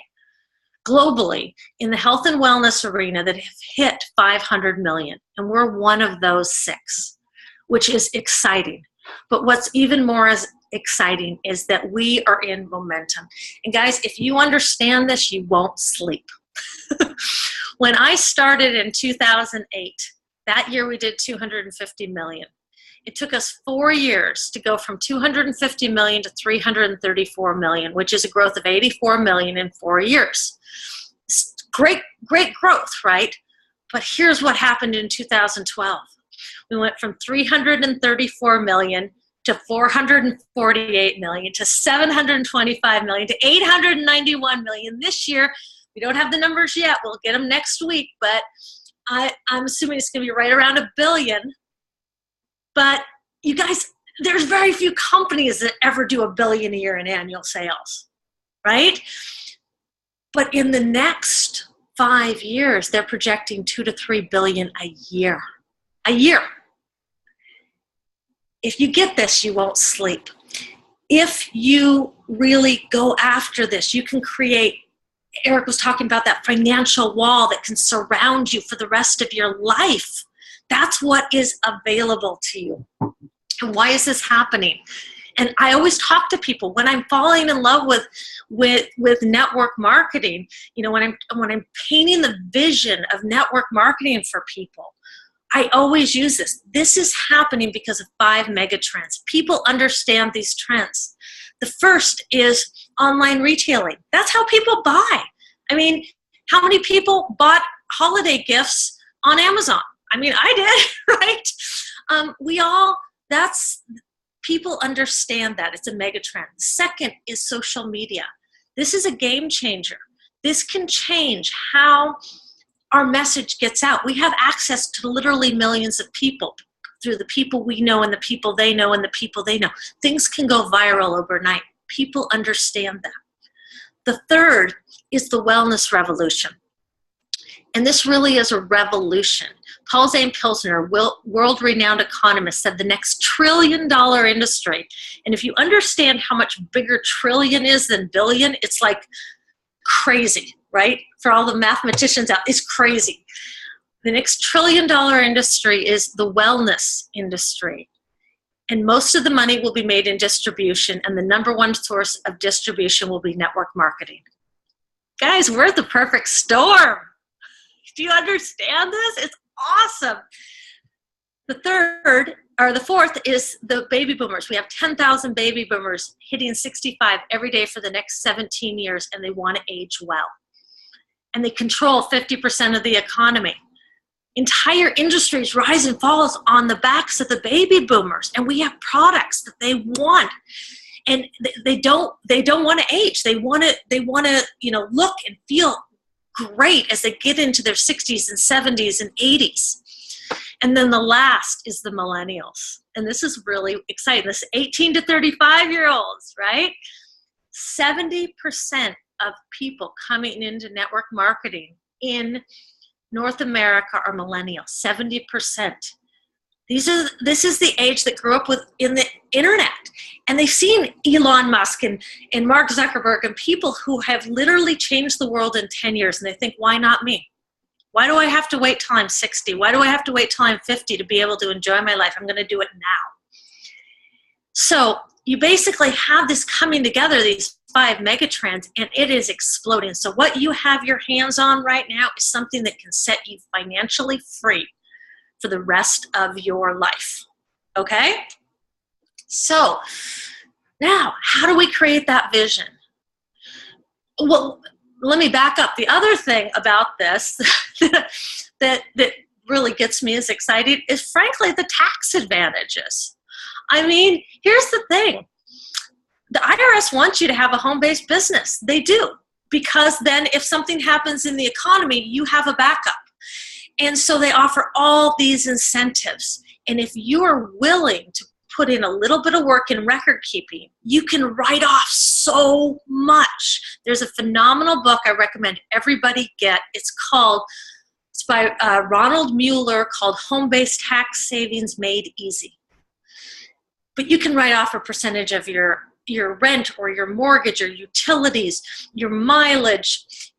S4: globally, in the health and wellness arena that have hit 500 million, and we're one of those 6, which is exciting. But what's even more exciting is that we are in momentum. And guys, if you understand this, you won't sleep. When I started in 2008, that year we did 250 million. It took us 4 years to go from 250 million to 334 million, which is a growth of 84 million in 4 years. Great, great growth, right? But here's what happened in 2012. We went from 334 million to 448 million to 725 million to 891 million this year. We don't have the numbers yet. We'll get them next week, but I'm assuming it's going to be right around $1 billion. But you guys, there's very few companies that ever do $1 billion a year in annual sales, right? But in the next 5 years, they're projecting $2 to $3 billion a year. A year. If you get this, you won't sleep. If you really go after this, you can create, Erik was talking about that financial wall that can surround you for the rest of your life. That's what is available to you. And why is this happening? And I always talk to people when I'm falling in love with network marketing, when I'm painting the vision of network marketing for people, I always use this. This is happening because of 5 mega trends. People understand these trends. The first is online retailing. That's how people buy. I mean, how many people bought holiday gifts on Amazon? I mean, I did, right? People understand that. It's a mega trend. Second is social media. This is a game changer. This can change how our message gets out. We have access to literally millions of people through the people we know and the people they know and the people they know. Things can go viral overnight. People understand that. The third is the wellness revolution. And this really is a revolution. Paul Zane Pilsner, world-renowned economist, said the next $1 trillion industry. And if you understand how much bigger trillion is than billion, it's like crazy, right? For all the mathematicians out, it's crazy. The next $1 trillion industry is the wellness industry. And most of the money will be made in distribution, and the number one source of distribution will be network marketing. Guys, we're the perfect storm. Do you understand this? It's awesome. The fourth is the baby boomers. We have 10,000 baby boomers hitting 65 every day for the next 17 years, and they want to age well. And they control 50% of the economy. Entire industries rise and falls on the backs of the baby boomers, and we have products that they want. And they don't want to age. They want to look and feel great as they get into their 60s and 70s and 80s. And then the last is the millennials. And this is really exciting. This 18 to 35-year-olds, right? 70% of people coming into network marketing in North America are millennials, 70%. This is the age that grew up in the internet. And they've seen Elon Musk and Mark Zuckerberg and people who have literally changed the world in 10 years. And they think, why not me? Why do I have to wait till I'm 60? Why do I have to wait till I'm 50 to be able to enjoy my life? I'm going to do it now. So you basically have this coming together, these 5 megatrends, and it is exploding. So what you have your hands on right now is something that can set you financially free for the rest of your life. Okay? So now, how do we create that vision? Well, let me back up. The other thing about this that really gets me as excited is, frankly, the tax advantages. I mean, here's the thing. The IRS wants you to have a home-based business. They do, because then if something happens in the economy, you have a backup. And so they offer all these incentives. And if you are willing to put in a little bit of work in record keeping, you can write off so much. There's a phenomenal book I recommend everybody get. It's by Ronald Mueller, called Home-Based Tax Savings Made Easy. But you can write off a percentage of your rent or your mortgage or utilities, your mileage,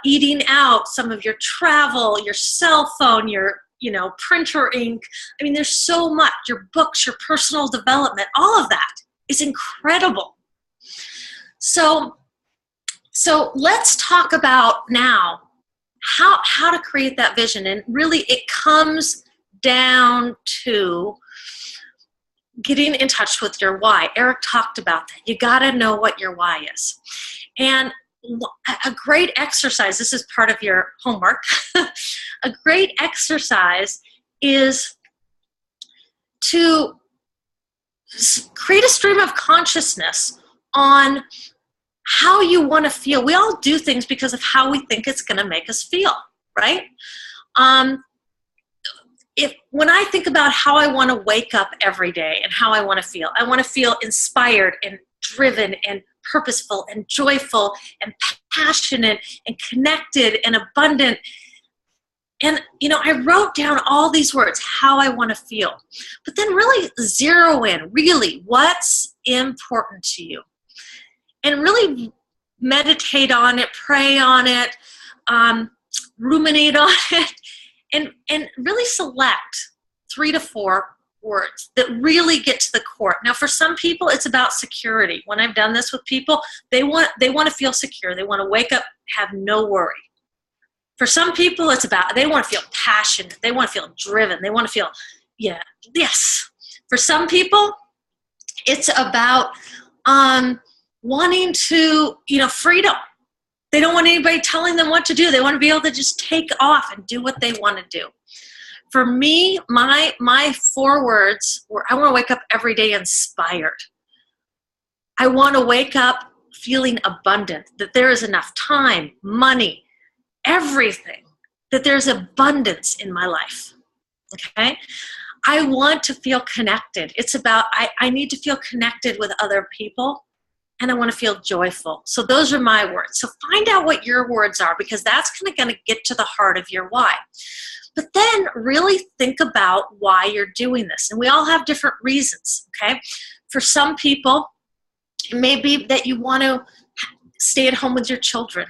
S4: eating out, some of your travel, your cell phone, your printer ink. I mean, there's so much. Your books, your personal development, all of that is incredible. So let's talk about now how to create that vision. And really it comes down to getting in touch with your why. Erik talked about that. You got to know what your why is. And a great exercise, this is part of your homework, a great exercise is to create a stream of consciousness on how you want to feel. We all do things because of how we think it's going to make us feel, right? When I think about how I want to wake up every day and how I want to feel inspired and driven and purposeful and joyful and passionate and connected and abundant. And, I wrote down all these words, how I want to feel. But then really zero in, really, what's important to you? And really meditate on it, pray on it, ruminate on it, and really select 3 to 4 words that really get to the core. Now, for some people, it's about security. When I've done this with people, they want to feel secure. They want to wake up, have no worry. For some people, they want to feel passionate. They want to feel driven. They want to feel, yes. For some people, it's about wanting to, freedom. They don't want anybody telling them what to do. They want to be able to just take off and do what they want to do. For me, my 4 words were, I want to wake up every day inspired. I want to wake up feeling abundant, that there is enough time, money, everything, that there's abundance in my life, okay? I want to feel connected. It's about, I need to feel connected with other people, and I want to feel joyful. So those are my words. So find out what your words are, because that's going to get to the heart of your why. But then really think about why you're doing this. And we all have different reasons, okay? For some people, it may be that you want to stay at home with your children.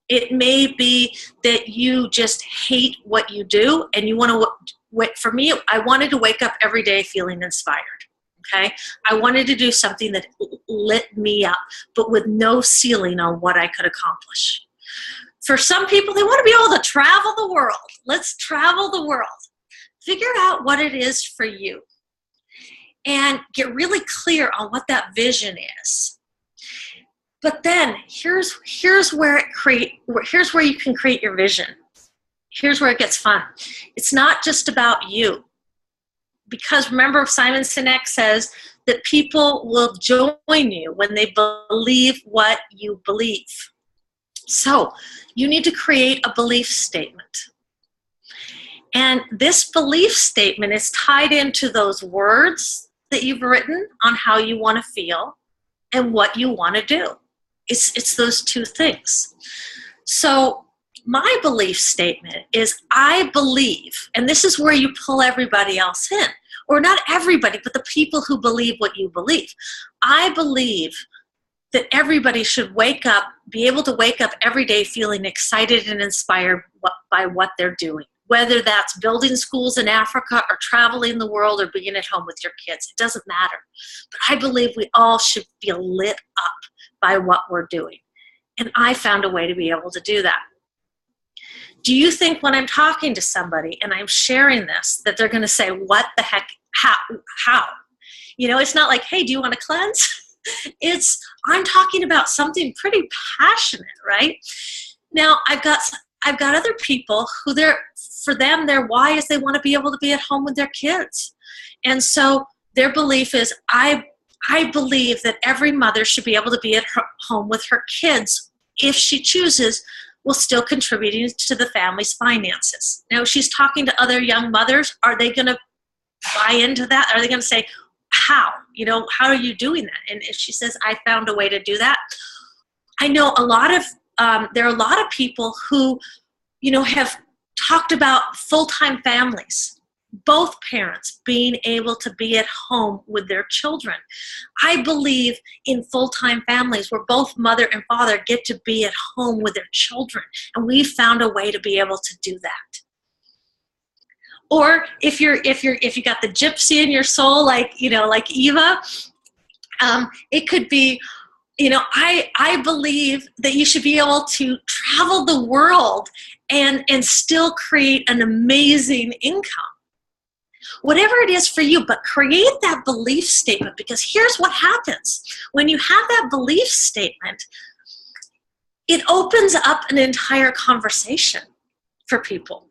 S4: It may be that you just hate what you do and you want to, for me, I wanted to wake up every day feeling inspired, okay? I wanted to do something that lit me up, but with no ceiling on what I could accomplish. For some people, they want to be able to travel the world. Let's travel the world. Figure out what it is for you and get really clear on what that vision is. But then here's where you can create your vision. Here's where it gets fun. It's not just about you. Because remember, Simon Sinek says that people will join you when they believe what you believe. So you need to create a belief statement. And this belief statement is tied into those words that you've written on how you want to feel and what you want to do. It's those 2 things. So my belief statement is I believe, and this is where you pull everybody else in, or not everybody, but the people who believe what you believe. I believe that everybody should wake up, be able to wake up every day feeling excited and inspired by what they're doing, whether that's building schools in Africa or traveling the world or being at home with your kids. It doesn't matter. But I believe we all should feel lit up by what we're doing. And I found a way to be able to do that. Do you think when I'm talking to somebody and I'm sharing this that they're going to say, what the heck, how? You know, it's not like, hey, do you want to cleanse? I'm talking about something pretty passionate, right? Now, I've got other people who for them, their why is they want to be able to be at home with their kids. And so their belief is, I believe that every mother should be able to be at home with her kids if she chooses, while still contributing to the family's finances. Now, she's talking to other young mothers. Are they going to buy into that? Are they going to say, how? You know, how are you doing that? And if she says, I found a way to do that. I know there are a lot of people who, you know, have talked about full-time families, both parents being able to be at home with their children. I believe in full-time families where both mother and father get to be at home with their children, and we found a way to be able to do that. Or if you got the gypsy in your soul, like Eva, it could be, you know, I believe that you should be able to travel the world and still create an amazing income. Whatever it is for you, but create that belief statement, because here's what happens. When you have that belief statement, it opens up an entire conversation for people,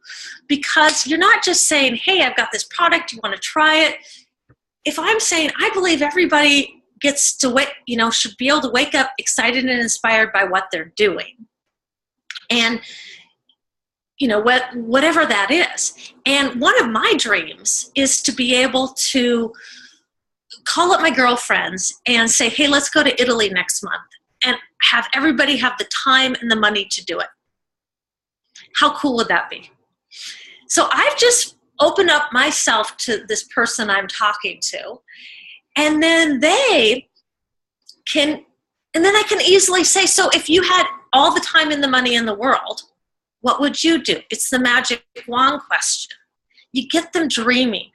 S4: because you're not just saying, hey, I've got this product, you want to try it. If I'm saying, I believe everybody gets to should be able to wake up excited and inspired by what they're doing. And you know, whatever that is. And one of my dreams is to be able to call up my girlfriends and say, hey, let's go to Italy next month, and have everybody have the time and the money to do it. How cool would that be? So I've just opened up myself to this person I'm talking to, and then I can easily say, so if you had all the time and the money in the world, what would you do? It's the magic wand question. You get them dreaming,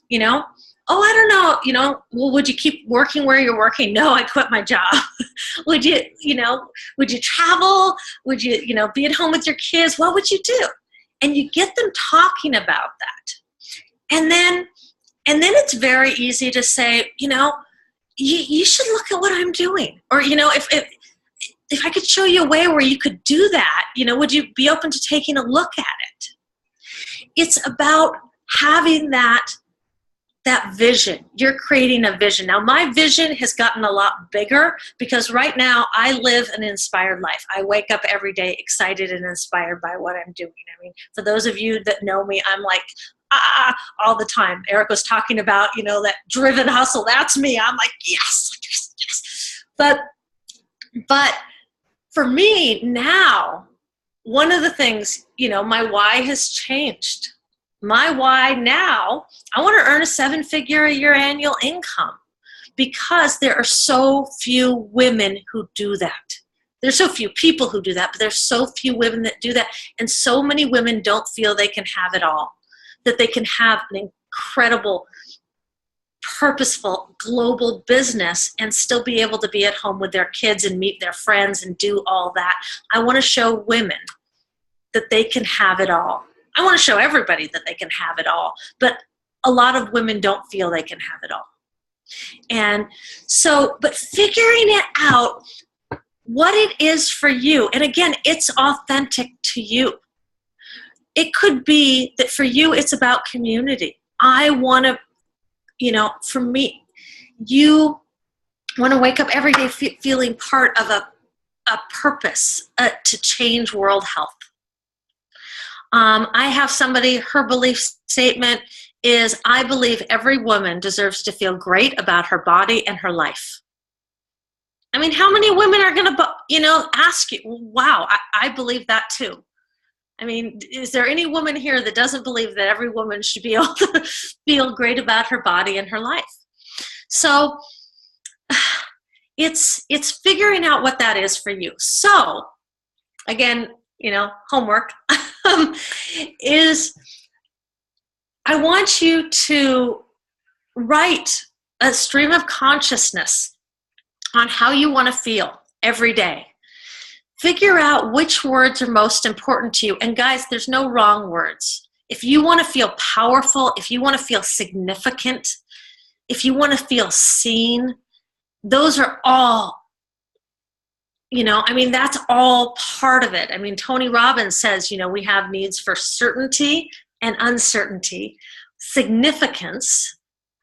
S4: you know? Oh, I don't know, you know, well, would you keep working where you're working? No, I quit my job. Would you travel? Would you, be at home with your kids? What would you do? And you get them talking about that. And then it's very easy to say, you should look at what I'm doing. Or, if I could show you a way where you could do that, would you be open to taking a look at it? It's about having that vision. You're creating a vision. Now, my vision has gotten a lot bigger because right now I live an inspired life. I wake up every day excited and inspired by what I'm doing. I mean, for those of you that know me, I'm like, all the time. Erik was talking about, that driven hustle. That's me. I'm like, yes. But for me now, one of the things, my why has changed. My why now, I want to earn a 7-figure a year annual income because there are so few women who do that. There's so few people who do that, but there's so few women that do that. And so many women don't feel they can have it all, that they can have an incredible, purposeful, global business and still be able to be at home with their kids and meet their friends and do all that. I want to show women that they can have it all. I want to show everybody that they can have it all, but a lot of women don't feel they can have it all. And so, but figuring it out, what it is for you, and again, it's authentic to you. It could be that for you, it's about community. I want to, for me, you want to wake up every day feeling part of a purpose to change world health. I have somebody, her belief statement is, I believe every woman deserves to feel great about her body and her life. I mean, how many women are going to, ask you, wow, I believe that too. I mean, is there any woman here that doesn't believe that every woman should be able to feel great about her body and her life? So it's figuring out what that is for you. So again, homework is I want you to write a stream of consciousness on how you want to feel every day. Figure out which words are most important to you. And guys, there's no wrong words. If you want to feel powerful, if you want to feel significant, if you want to feel seen, those are all, that's all part of it. I mean, Tony Robbins says, we have needs for certainty and uncertainty, significance.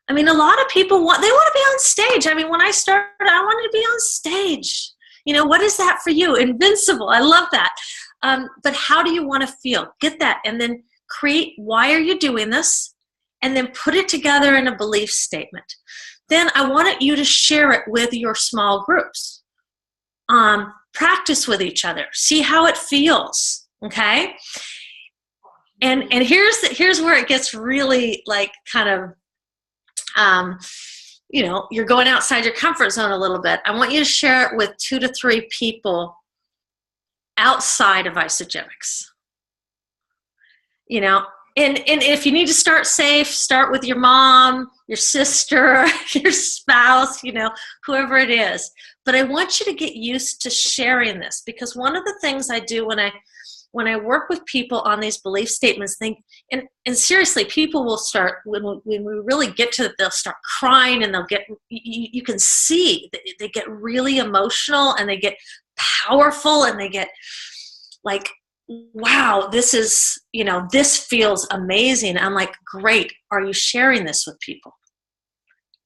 S4: I mean, a lot of people want to be on stage. I mean, when I started, I wanted to be on stage. What is that for you? Invincible. I love that. But how do you want to feel? Get that. And then create, why are you doing this? And then put it together in a belief statement. Then I want you to share it with your small groups. Practice with each other. See how it feels. Okay? And here's where it gets really like kind of you're going outside your comfort zone a little bit. I want you to share it with 2 to 3 people outside of Isagenix. And if you need to start safe, start with your mom, your sister, your spouse, whoever it is. But I want you to get used to sharing this, because one of the things I do when I work with people on these belief statements, and seriously, people will start, when we really get to it, they'll start crying, and you can see they get really emotional, and they get powerful, and they get like, wow, this is, this feels amazing. I'm like, great. Are you sharing this with people?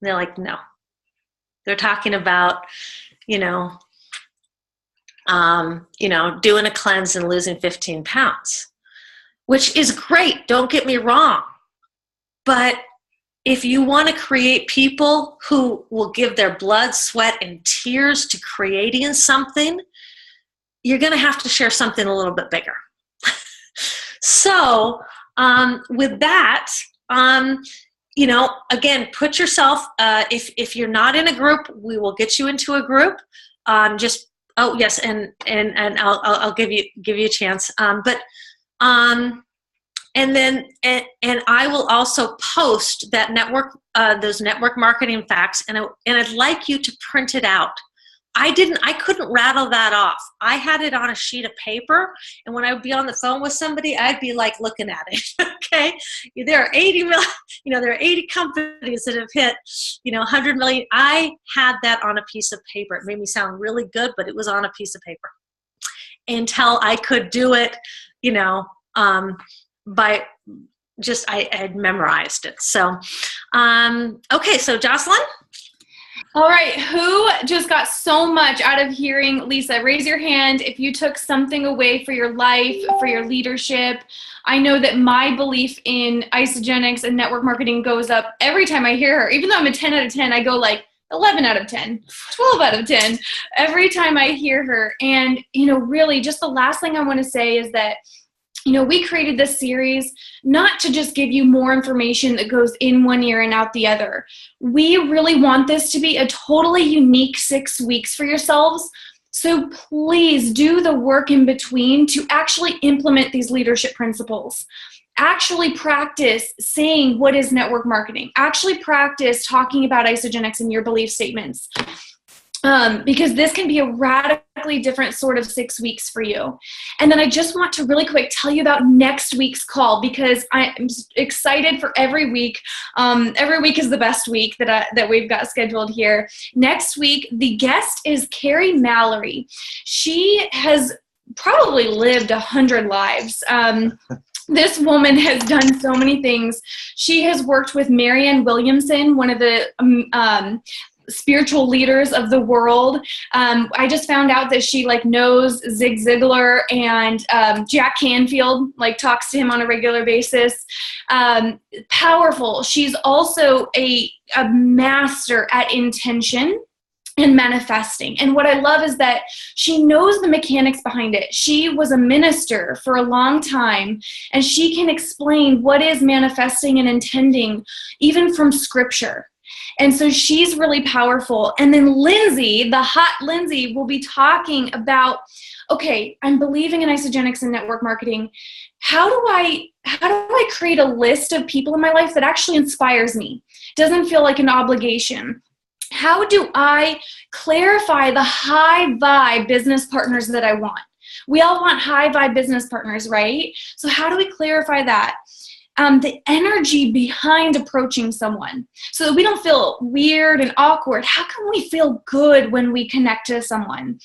S4: And they're like, no. They're talking about, doing a cleanse and losing 15 pounds, which is great. Don't get me wrong. But if you want to create people who will give their blood, sweat, and tears to creating something, you're going to have to share something a little bit bigger. So with that, again, put yourself, if you're not in a group, we will get you into a group. Oh yes, and I'll give you a chance. And I will also post that network, those network marketing facts, and I'd like you to print it out. I couldn't rattle that off. I had it on a sheet of paper, and when I would be on the phone with somebody, I'd be like looking at it. Okay, there are 80 million, there are 80 companies that have hit, 100 million. I had that on a piece of paper. It made me sound really good, but it was on a piece of paper until I could do it, by just I had memorized it. So, okay, so Jocelyn.
S3: All right, who just got so much out of hearing Lisa? Raise your hand if you took something away for your life, for your leadership. I know that my belief in Isagenix and network marketing goes up every time I hear her. Even though I'm a 10 out of 10, I go like 11 out of 10, 12 out of 10 every time I hear her. And, really just the last thing I want to say is that we created this series not to just give you more information that goes in one ear and out the other. We really want this to be a totally unique 6 weeks for yourselves. So please do the work in between to actually implement these leadership principles. Actually practice saying what is network marketing. Actually practice talking about Isagenix in your belief statements. Because this can be a radically different sort of 6 weeks for you. And then I just want to really quick tell you about next week's call, because I'm excited for every week. Every week is the best week that we've got scheduled here. Next week, the guest is Carrie Mallory. She has probably lived 100 lives. This woman has done so many things. She has worked with Marianne Williamson, one of the spiritual leaders of the world. I just found out that she knows Zig Ziglar and Jack Canfield, talks to him on a regular basis. Powerful. She's also a master at intention. and manifesting. And what I love is that she knows the mechanics behind it. She was a minister for a long time, and she can explain what is manifesting and intending, even from scripture. And so she's really powerful. And then Lindsay, the hot Lindsay, will be talking about, okay, I'm believing in Isagenix and network marketing. How do I create a list of people in my life that actually inspires me? Doesn't feel like an obligation. How do I clarify the high vibe business partners that I want? We all want high vibe business partners, right? So how do we clarify that? The energy behind approaching someone so that we don't feel weird and awkward. How can we feel good when we connect to someone?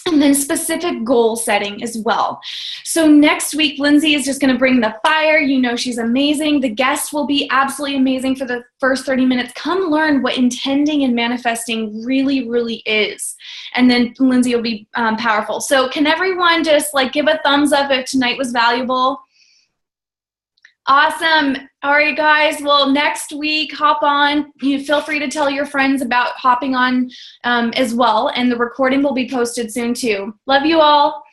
S3: And then specific goal setting as well. So next week, Lindsay is just going to bring the fire. You know she's amazing. The guest will be absolutely amazing for the first 30 minutes. Come learn what intending and manifesting really, really is. And then Lindsay will be powerful. So can everyone just like give a thumbs up if tonight was valuable? Awesome. All right, guys. Well, next week, hop on. You feel free to tell your friends about hopping on as well. And the recording will be posted soon, too. Love you all.